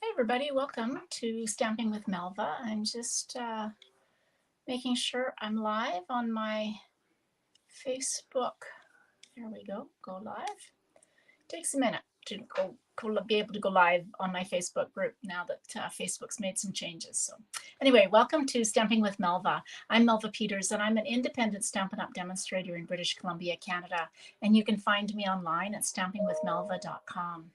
Hi everybody, welcome to Stamping with Melva. I'm just making sure I'm live on my Facebook. There we go, go live. Takes a minute to be able to go live on my Facebook group now that Facebook's made some changes. So anyway, welcome to Stamping with Melva. I'm Melva Peters and I'm an independent Stampin' Up! Demonstrator in British Columbia, Canada. And you can find me online at stampingwithmelva.com.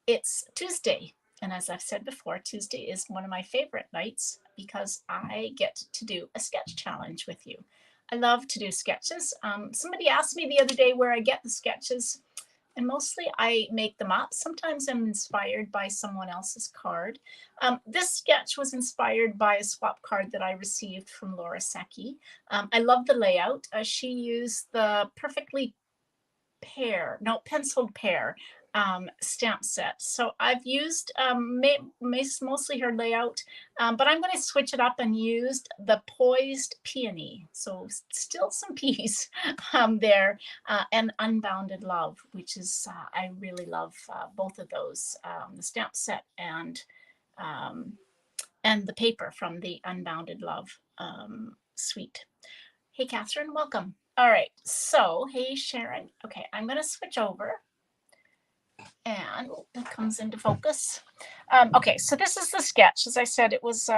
It's Tuesday. And as I've said before, Tuesday is one of my favorite nights because I get to do a sketch challenge with you. I love to do sketches. Somebody asked me the other day where I get the sketches, and mostly I make them up. Sometimes I'm inspired by someone else's card. This sketch was inspired by a swap card that I received from Laura Secchi. I love the layout. She used the perfectly penciled pear stamp set. So I've used mostly her layout, but I'm going to switch it up and used the poised peony. So still some peas there, and Unbounded Love, which is, I really love both of those, the stamp set and the paper from the Unbounded Love suite. Hey, Catherine, welcome. All right, so hey, Sharon. Okay, I'm going to switch over and it comes into focus. Okay, so this is the sketch. As I said, it was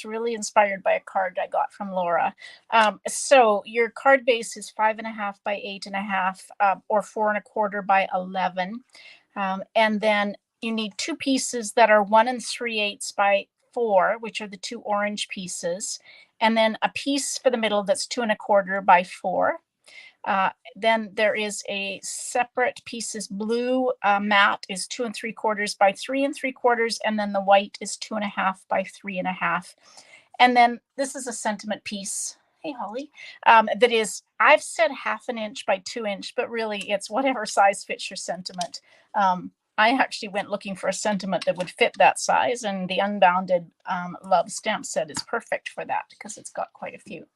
really inspired by a card I got from Laura. So your card base is 5.5 by 8.5, or 4 1/4 by 11, and then you need two pieces that are 1 3/8 by 4, which are the two orange pieces, and then a piece for the middle that's 2 1/4 by 4. Then there is a separate pieces. Blue matte is 2 3/4 by 3 3/4, and then the white is 2.5 by 3.5. And then this is a sentiment piece. Hey, Holly. That is, I've said 1/2 inch by 2 inch, but really it's whatever size fits your sentiment. I actually went looking for a sentiment that would fit that size, and the Unbounded Love stamp set is perfect for that because it's got quite a few.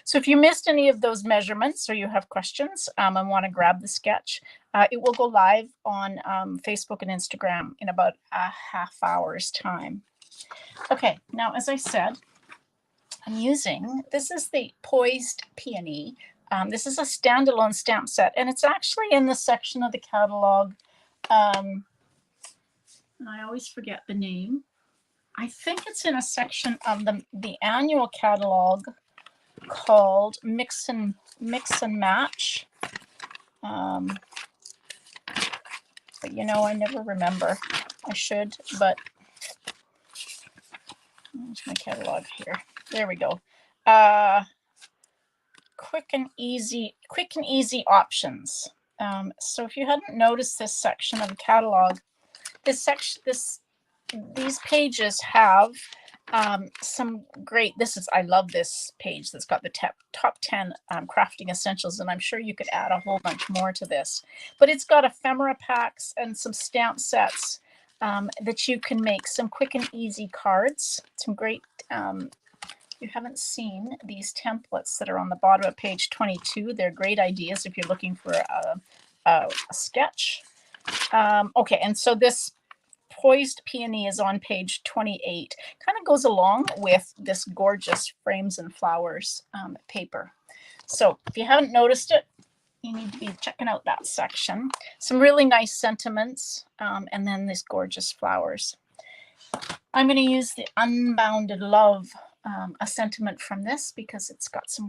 So if you missed any of those measurements or you have questions and want to grab the sketch, it will go live on Facebook and Instagram in about a half hour's time. Okay, now as I said, I'm using, this is the Poised Peony. This is a standalone stamp set, and it's actually in the section of the catalog. And I always forget the name. I think it's in a section of the annual catalog called Mix and Match. But you know, I never remember. I should, but there's my catalog here. There we go. Quick and easy options. So if you hadn't noticed this section of the catalog, these pages have some great, I love this page that's got the top 10 crafting essentials, and I'm sure you could add a whole bunch more to this, but it's got ephemera packs and some stamp sets that you can make some quick and easy cards. Some great, you haven't seen these templates that are on the bottom of page 22. They're great ideas if you're looking for a sketch. Okay, and so this Poised Peony is on page 28. Kind of goes along with this gorgeous Frames and Flowers paper. So if you haven't noticed it, you need to be checking out that section. Some really nice sentiments, and then these gorgeous flowers. I'm going to use the Unbounded Love, a sentiment from this, because it's got some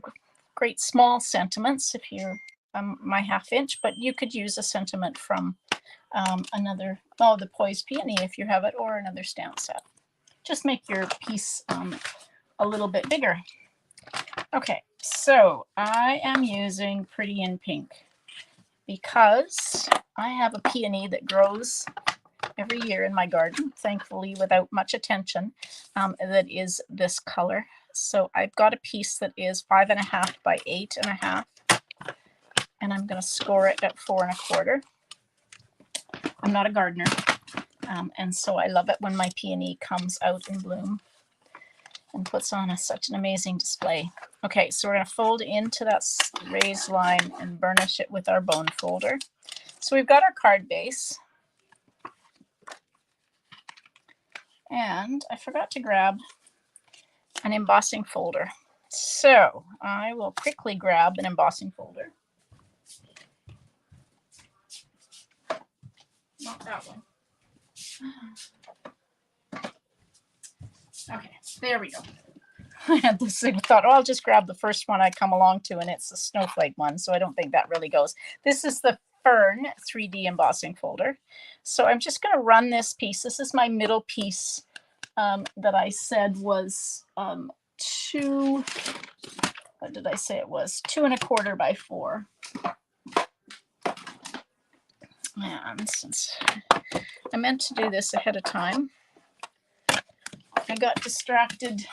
great small sentiments if you're my 1/2 inch, but you could use a sentiment from the Poised Peony if you have it, or another stamp set. Just make your piece a little bit bigger. Okay, so I am using Pretty in Pink because I have a peony that grows every year in my garden, thankfully without much attention, that is this color. So I've got a piece that is 5.5 by 8.5, and I'm going to score it at 4 1/4. I'm not a gardener, and so I love it when my peony comes out in bloom and puts on such an amazing display. Okay, so we're going to fold into that raised line and burnish it with our bone folder. So we've got our card base, And I forgot to grab an embossing folder. So I will quickly grab an embossing folder. Not that one. Okay, there we go. I had this thing, thought, oh, I'll just grab the first one I come along to, and it's the snowflake one, so I don't think that really goes. This is the Fern 3D embossing folder. So I'm just going to run this piece. This is my middle piece that I said was what did I say it was? 2 1/4 by 4. And since I meant to do this ahead of time, I got distracted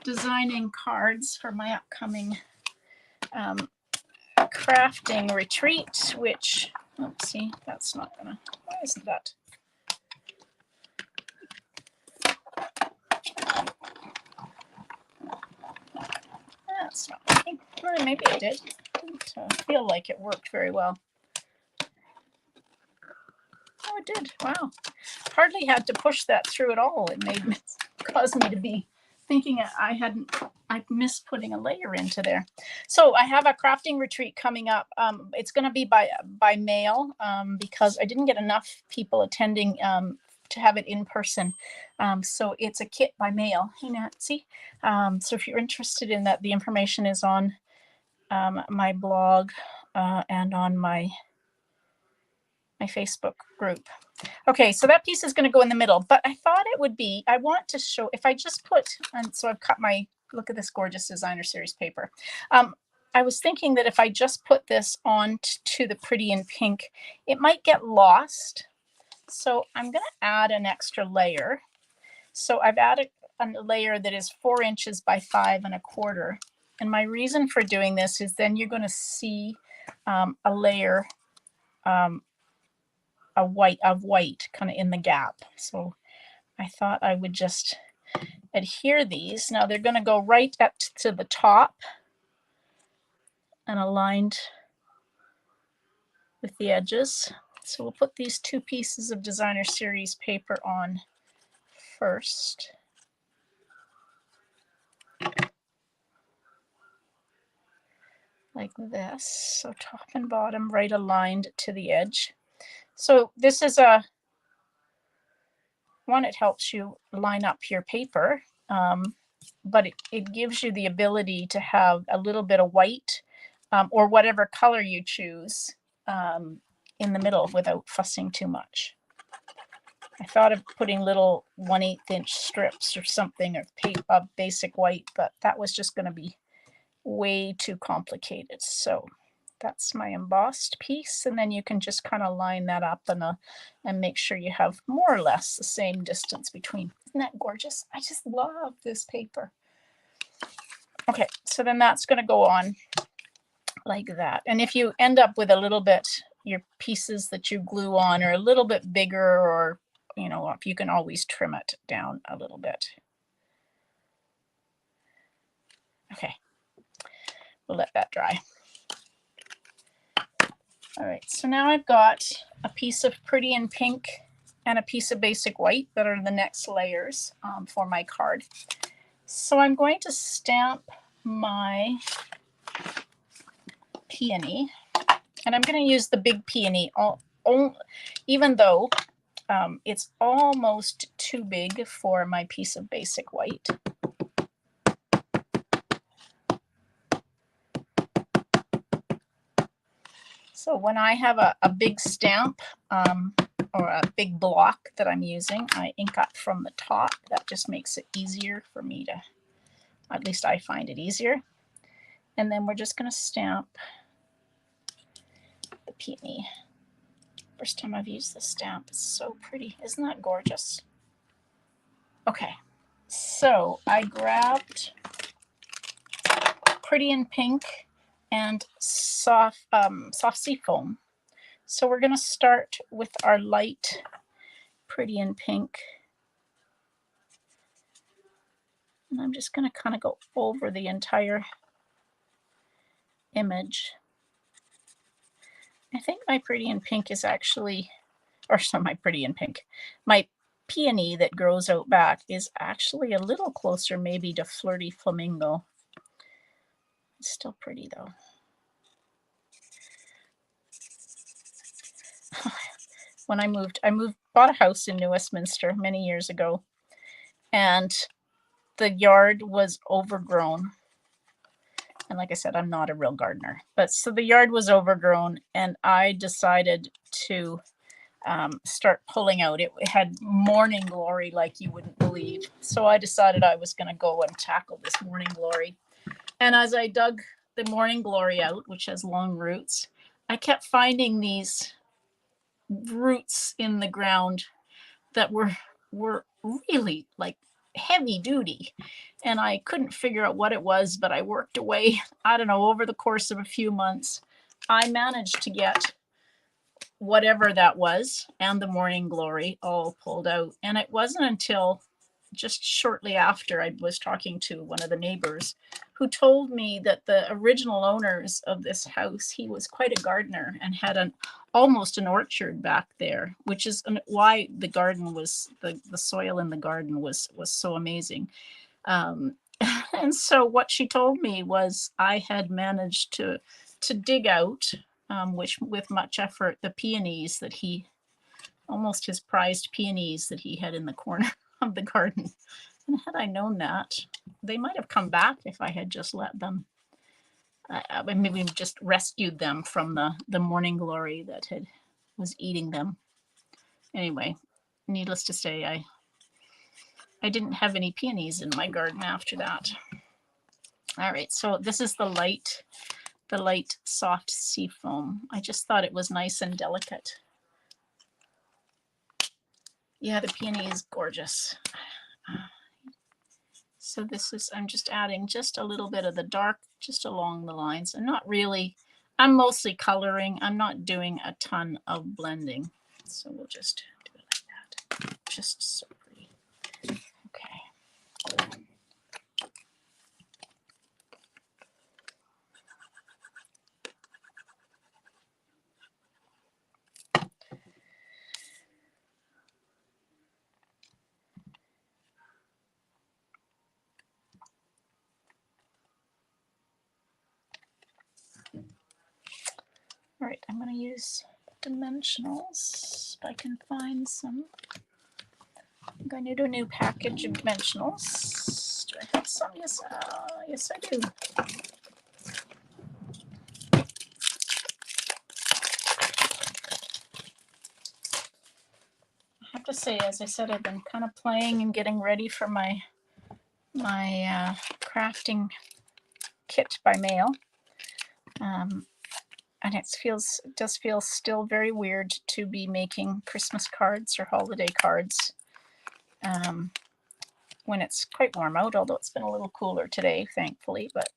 designing cards for my upcoming crafting retreat, which, let's see, that's not gonna, why isn't that? That's not working. Or maybe it did. Didn't feel like it worked very well. Oh, it did. Wow. Hardly had to push that through at all. It caused me to be thinking I missed putting a layer into there. So I have a crafting retreat coming up. It's going to be by mail because I didn't get enough people attending to have it in person. So it's a kit by mail. Hey, Nancy. So if you're interested in that, the information is on my blog and on my Facebook group. Okay, so that piece is going to go in the middle, but I thought it would be, I want to show, if I just put, and so I've cut my, look at this gorgeous designer series paper. I was thinking that if I just put this on to the Pretty in Pink, it might get lost. So I'm going to add an extra layer. So I've added a layer that is 4 inches by 5 1/4. And my reason for doing this is then you're going to see a layer of white kind of in the gap. So I thought I would just adhere these. Now they're going to go right up to the top and aligned with the edges. So we'll put these 2 pieces of designer series paper on first. Like this. So top and bottom right aligned to the edge. So this is it helps you line up your paper, but it gives you the ability to have a little bit of white or whatever color you choose in the middle without fussing too much. I thought of putting little 1/8 inch strips or something of basic white, but that was just going to be way too complicated. So that's my embossed piece, and then you can just kind of line that up and make sure you have more or less the same distance between. Isn't that gorgeous? I just love this paper. Okay, so then that's going to go on like that. And if you end up with a little bit, your pieces that you glue on are a little bit bigger, or if you can always trim it down a little bit. Okay, we'll let that dry. All right, so now I've got a piece of Pretty in Pink and a piece of basic white that are the next layers for my card. So I'm going to stamp my peony, and I'm going to use the big peony, even though it's almost too big for my piece of basic white. So when I have a big stamp or a big block that I'm using, I ink up from the top. That just makes it easier for me to, at least I find it easier. And then we're just going to stamp the peony. First time I've used this stamp. It's so pretty. Isn't that gorgeous? Okay, so I grabbed Pretty in Pink and soft sea foam. So we're going to start with our light Pretty in Pink. And I'm just going to kind of go over the entire image. I think my Pretty in Pink is actually, or so my Pretty in Pink, my peony that grows out back is actually a little closer maybe to Flirty Flamingo. It's still pretty though. When I bought a house in New Westminster many years ago, and the yard was overgrown. And like I said, I'm not a real gardener, but so the yard was overgrown, and I decided to start pulling out. It had morning glory like you wouldn't believe. So I decided I was going to go and tackle this morning glory. And as I dug the morning glory out, which has long roots, I kept finding these roots in the ground that were really like heavy duty, and I couldn't figure out what it was, but I worked away, I don't know, over the course of a few months. I managed to get whatever that was and the morning glory all pulled out. And it wasn't until just shortly after I was talking to one of the neighbors who told me that the original owners of this house, he was quite a gardener and had almost an orchard back there, which is why the garden was, the soil in the garden was so amazing. And so what she told me was I had managed to dig out, which with much effort, the peonies that almost his prized peonies that he had in the corner of the garden. And had I known that, they might have come back if I had just let them, maybe just rescued them from the morning glory that was eating them. Anyway, needless to say, I didn't have any peonies in my garden after that. All right, so this is the light soft sea foam. I just thought it was nice and delicate. Yeah, the peony is gorgeous. So this is, I'm just adding just a little bit of the dark just along the lines. I'm mostly coloring. I'm not doing a ton of blending. So we'll just do it like that. Just so pretty. Okay. All right, I'm going to use dimensionals if I can find some. I'm going to do a new package of dimensionals. Do I have some? Yes, yes I do. I have to say, as I said, I've been kind of playing and getting ready for my crafting kit by mail. And it does feel still very weird to be making Christmas cards or holiday cards when it's quite warm out, although it's been a little cooler today, thankfully. But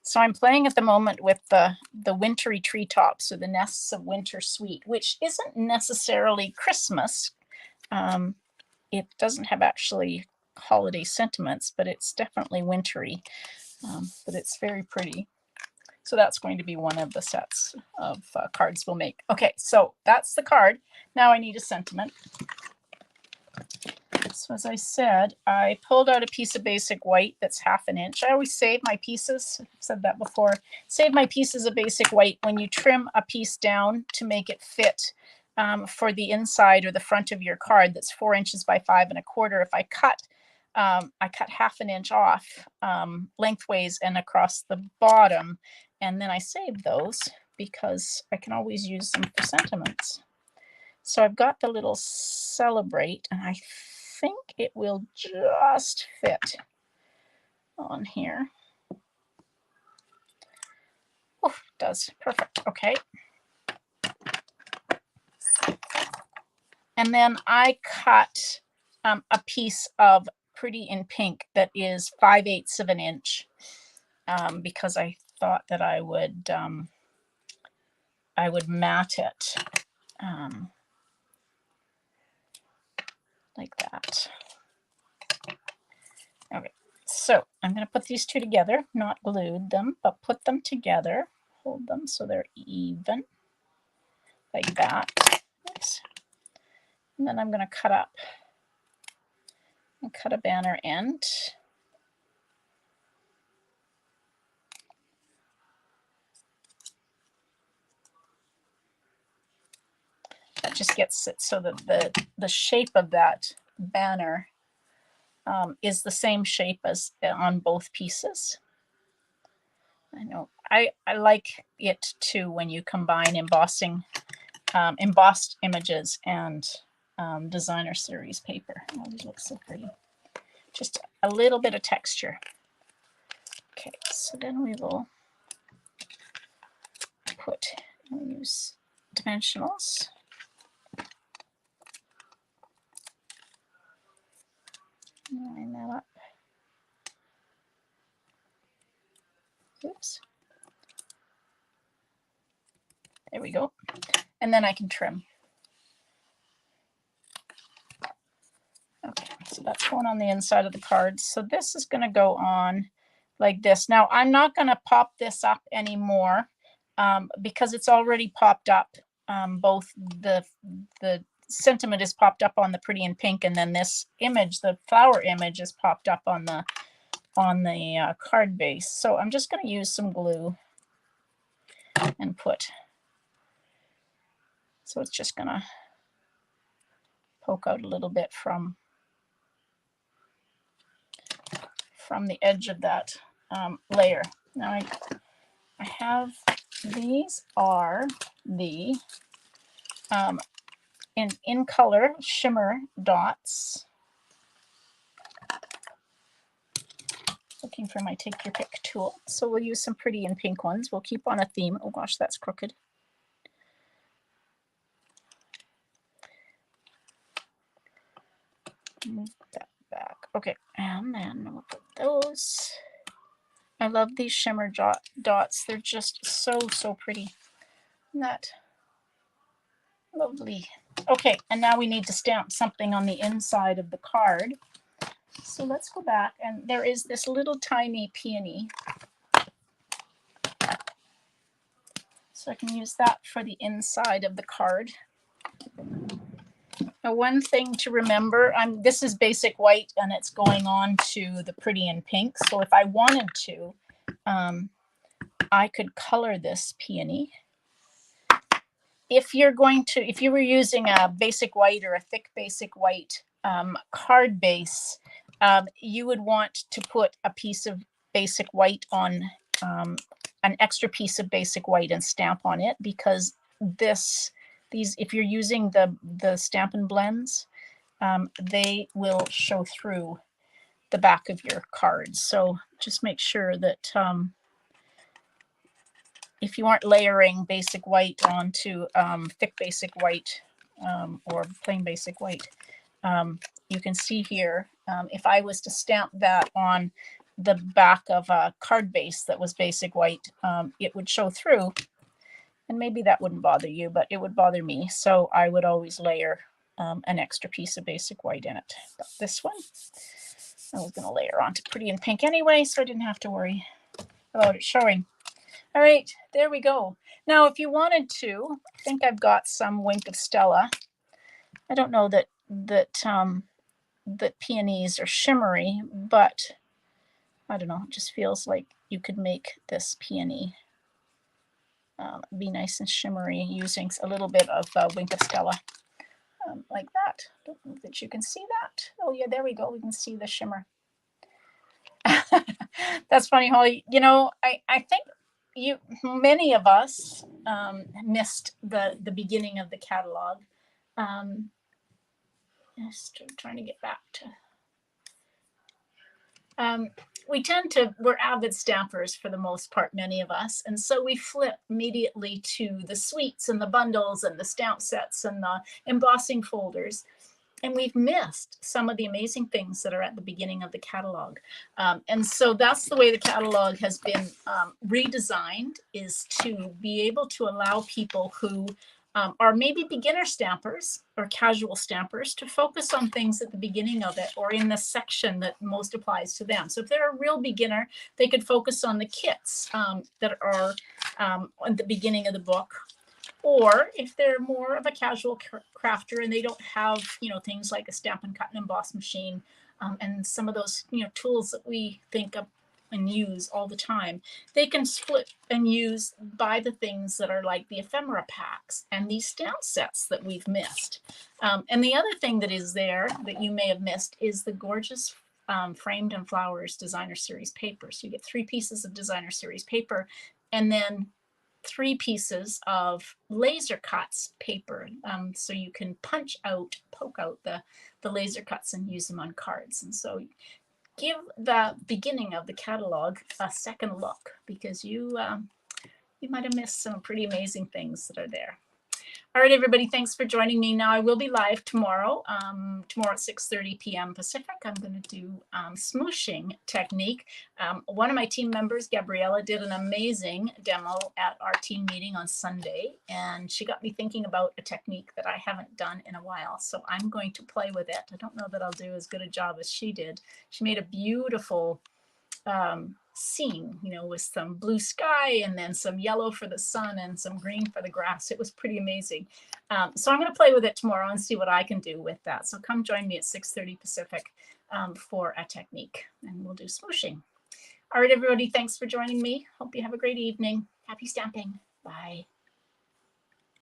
so I'm playing at the moment with the wintry treetops, or the nests of winter sweet, which isn't necessarily Christmas. It doesn't have actually holiday sentiments, but it's definitely wintry. But it's very pretty. So that's going to be one of the sets of cards we'll make. Okay, so that's the card. Now I need a sentiment. So as I said, I pulled out a piece of basic white that's 1/2 inch. I always save my pieces. I've said that before. Save my pieces of basic white when you trim a piece down to make it fit for the inside or the front of your card that's 4 inches by 5 1/4. If I cut 1/2 inch off lengthways and across the bottom, and then I save those because I can always use them for sentiments. So I've got the little celebrate, and I think it will just fit on here. Oh, it does. Perfect. Okay. And then I cut a piece of Pretty in Pink that is 5/8 of an inch because I thought that I would mat it like that. Okay, so I'm going to put these two together, not glued them, but put them together, hold them so they're even, like that. Oops. And then I'm going to cut up and cut a banner end. That just gets it so that the shape of that banner is the same shape as on both pieces. I know I like it too when you combine embossed images and designer series paper. Oh, these look so pretty. Just a little bit of texture. Okay, so then we will use dimensionals. Line that up. Oops. There we go. And then I can trim. Okay, so that's going on the inside of the card. So this is going to go on like this. Now I'm not going to pop this up anymore because it's already popped up. Both the sentiment is popped up on the Pretty in Pink, and then this image, the flower image, is popped up on the card base. So I'm just going to use some glue and put. So it's just going to poke out a little bit from the edge of that layer. Now I have, these are the in color shimmer dots. Looking for my take your pick tool. So we'll use some Pretty in Pink ones. We'll keep on a theme. Oh gosh, that's crooked. Move that back. Okay, and then we'll put those. I love these shimmer dots. They're just so pretty. Isn't that lovely? Okay, and now we need to stamp something on the inside of the card. So let's go back, and there is this little tiny peony. So I can use that for the inside of the card. Now, one thing to remember, this is basic white and it's going on to the Pretty in Pink. So if I wanted to, I could color this peony. If you were using a basic white or a thick basic white card base, you would want to put a piece of basic white on an extra piece of basic white and stamp on it, because these, if you're using the Stampin' Blends, they will show through the back of your cards. So just make sure that if you aren't layering basic white onto thick basic white or plain basic white, you can see here, if I was to stamp that on the back of a card base that was basic white, it would show through. And maybe that wouldn't bother you, but it would bother me. So I would always layer an extra piece of basic white in it. But this one, I was going to layer onto Pretty in Pink anyway, so I didn't have to worry about it showing. All right, there we go. Now, if you wanted to, I think I've got some Wink of Stella. I don't know that peonies are shimmery, but I don't know. It just feels like you could make this peony be nice and shimmery using a little bit of Wink of Stella, like that. I don't know that you can see that. Oh yeah, there we go. We can see the shimmer. That's funny, Holly. You know, I think many of us missed the beginning of the catalog. Just trying to get back to. We're avid stampers for the most part, many of us. And so we flip immediately to the suites and the bundles and the stamp sets and the embossing folders. And we've missed some of the amazing things that are at the beginning of the catalog. And so that's the way the catalog has been redesigned, is to be able to allow people who are maybe beginner stampers or casual stampers to focus on things at the beginning of it or in the section that most applies to them. So if they're a real beginner, they could focus on the kits that are at the beginning of the book. Or if they're more of a casual crafter and they don't have, things like a stamp and cut and emboss machine, and some of those, tools that we think of and use all the time, they can split and use, buy the things that are like the ephemera packs and these stamp sets that we've missed. And the other thing that is there that you may have missed is the gorgeous Framed and Flowers Designer Series paper. So you get 3 pieces of Designer Series paper and then 3 pieces of laser cuts paper. So you can poke out the laser cuts and use them on cards. And so give the beginning of the catalog a second look, because you might have missed some pretty amazing things that are there. All right, everybody, thanks for joining me. Now I will be live tomorrow, tomorrow at 6:30 p.m. Pacific. I'm going to do smooshing technique. One of my team members, Gabriella, did an amazing demo at our team meeting on Sunday, and she got me thinking about a technique that I haven't done in a while. So I'm going to play with it. I don't know that I'll do as good a job as she did. She made a beautiful scene, with some blue sky and then some yellow for the sun and some green for the grass. It was pretty amazing. So I'm going to play with it tomorrow and see what I can do with that. So come join me at 6:30 Pacific for a technique, and we'll do smooshing. All right, everybody, thanks for joining me. Hope you have a great evening. Happy stamping. Bye.